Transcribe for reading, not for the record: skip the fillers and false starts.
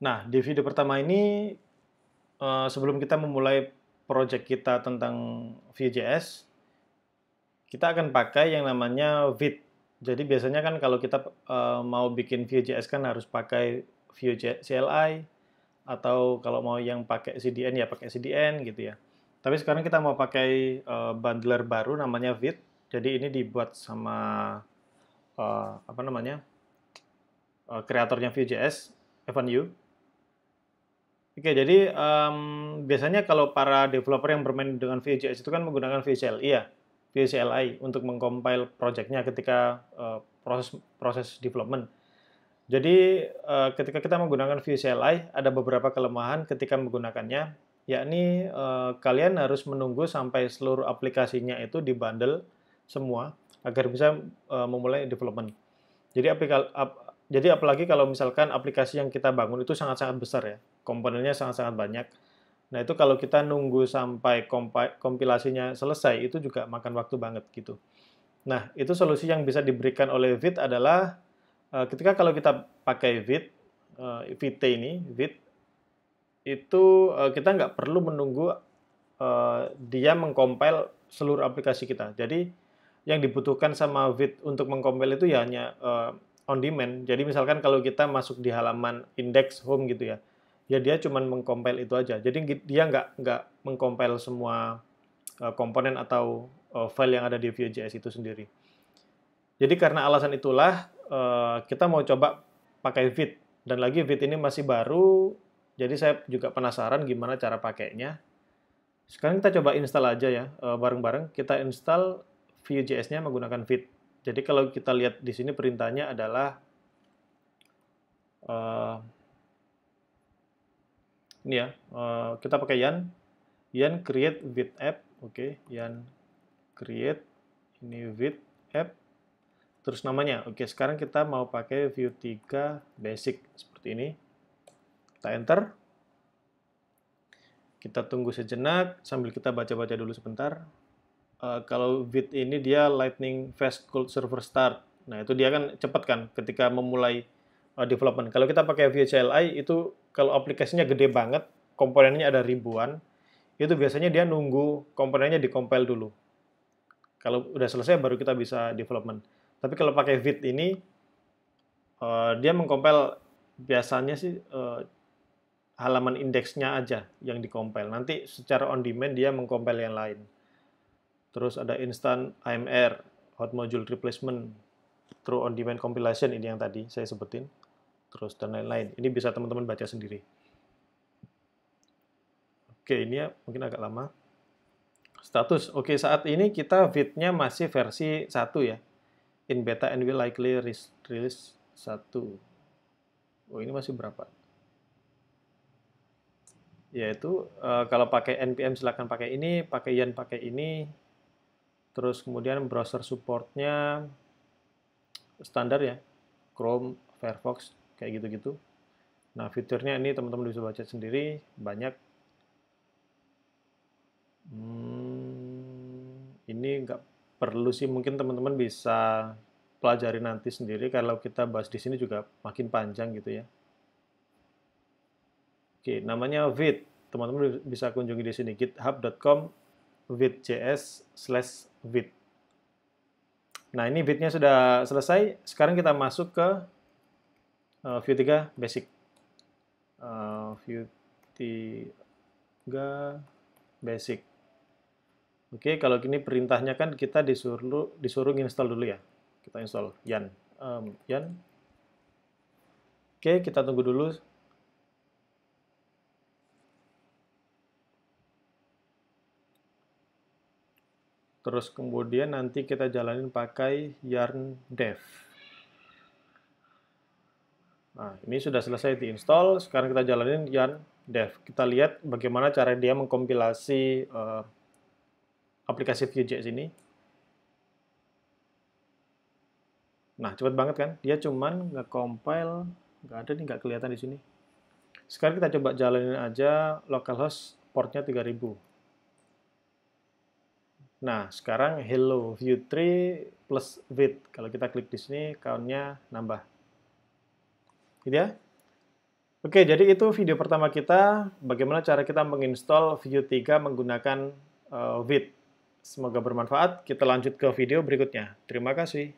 Nah, di video pertama ini, sebelum kita memulai project kita tentang Vue.js, kita akan pakai yang namanya Vite. Jadi biasanya kan kalau kita mau bikin Vue.js kan harus pakai Vue CLI, atau kalau mau yang pakai CDN ya pakai CDN gitu ya. Tapi sekarang kita mau pakai bundler baru namanya Vite. Jadi ini dibuat sama apa namanya kreatornya Vue.js, Evan You. Oke, jadi biasanya kalau para developer yang bermain dengan Vue.js itu kan menggunakan Vue CLI ya, Vue CLI untuk mengcompile project-nya ketika proses proses development. Jadi ketika kita menggunakan Vue CLI, ada beberapa kelemahan ketika menggunakannya, yakni kalian harus menunggu sampai seluruh aplikasinya itu dibundle semua agar bisa memulai development. Jadi jadi apalagi kalau misalkan aplikasi yang kita bangun itu sangat-sangat besar ya, komponennya sangat-sangat banyak. Nah itu kalau kita nunggu sampai kompilasinya selesai, itu juga makan waktu banget gitu. Nah itu solusi yang bisa diberikan oleh Vite adalah ketika kalau kita pakai Vite, Vite itu kita nggak perlu menunggu dia mengcompile seluruh aplikasi kita. Jadi yang dibutuhkan sama Vite untuk mengcompile itu ya hanya on demand. Jadi misalkan kalau kita masuk di halaman index home gitu ya, ya dia cuma mengcompile itu aja. Jadi dia nggak mengcompile semua komponen atau file yang ada di Vue.js itu sendiri. Jadi karena alasan itulah kita mau coba pakai Vite. Dan lagi Vite ini masih baru, jadi saya juga penasaran gimana cara pakainya. Sekarang kita coba install aja ya, bareng-bareng. Kita install Vue.js-nya menggunakan Vite. Jadi kalau kita lihat di sini perintahnya adalah ini ya, kita pakai yarn create Vite app, oke, yarn create ini Vite app, terus namanya, oke. Sekarang kita mau pakai Vue 3 basic seperti ini. Kita enter. Kita tunggu sejenak sambil kita baca-baca dulu sebentar. Kalau Vite ini dia Lightning Fast Cold Server Start. Nah, itu dia kan cepat kan ketika memulai development. Kalau kita pakai Vue CLI itu kalau aplikasinya gede banget, komponennya ada ribuan, itu biasanya dia nunggu komponennya dikompil dulu. Kalau udah selesai baru kita bisa development. Tapi kalau pakai Vite ini dia mengkompil biasanya sih halaman indeksnya aja yang dikompil. Nanti secara on demand dia mengkompil yang lain. Terus ada instant AMR, hot module replacement, true on demand compilation ini yang tadi saya sebutin. Terus dan lain-lain. Ini bisa teman-teman baca sendiri. Oke, ini ya mungkin agak lama. Status. Oke, saat ini kita Vite-nya masih versi 1 ya. In beta and will likely release 1. Oh, ini masih berapa? Yaitu kalau pakai npm silakan pakai ini, pakai yarn pakai ini. Terus kemudian browser supportnya standar ya, Chrome, Firefox, kayak gitu-gitu. Nah, fiturnya ini teman-teman bisa baca sendiri, banyak. Ini nggak perlu sih, mungkin teman-teman bisa pelajari nanti sendiri, kalau kita bahas di sini juga makin panjang gitu ya. Oke, namanya Vite. Teman-teman bisa kunjungi di sini, github.com vite.js/vite. Nah, ini Vite-nya sudah selesai. Sekarang kita masuk ke Vue 3 Basic. Vue 3 Basic. Oke, kalau gini perintahnya kan kita disuruh install dulu ya. Kita install yarn. Yarn. Oke, kita tunggu dulu. Terus kemudian nanti kita jalanin pakai yarn dev. Nah, ini sudah selesai diinstal. Sekarang kita jalanin yarn dev. Kita lihat bagaimana cara dia mengkompilasi aplikasi Vue.js ini. Nah, cepat banget kan? Dia cuman nge-compile, nggak ada nih, nggak kelihatan di sini. Sekarang kita coba jalanin aja localhost portnya 3000. Nah, sekarang hello Vue 3 plus Vite. Kalau kita klik di sini, count-nya nambah. Gitu ya. Oke, jadi itu video pertama kita, bagaimana cara kita menginstal Vue 3 menggunakan Vite. Semoga bermanfaat. Kita lanjut ke video berikutnya. Terima kasih.